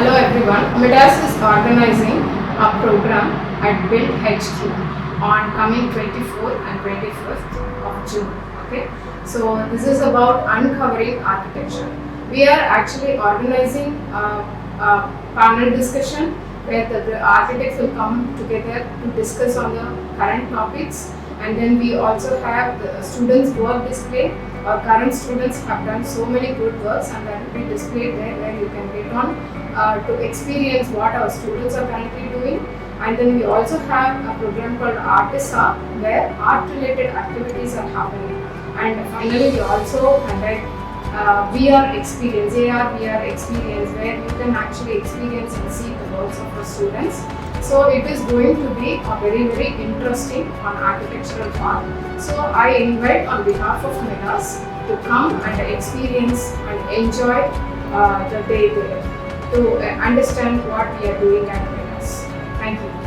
Hello everyone. Midas is organizing a program at Build HQ on coming 24th and 25th of June. Okay, so this is about uncovering architecture. We are actually organizing a panel discussion where the architects will come together to discuss on the current topics, and then we also have the students' work display. Our current students have done so many good works, and that will be displayed there where you can get on to experience what our students are currently doing. And then we also have a program called Artisa where art related activities are happening. And finally we also conduct VR experience, AR VR experience, where you can actually experience and see the works of the students. So it is going to be a very interesting on architectural part. So I invite on behalf of Midas to come and experience and enjoy the day there, to understand what we are doing at Midas. Thank you.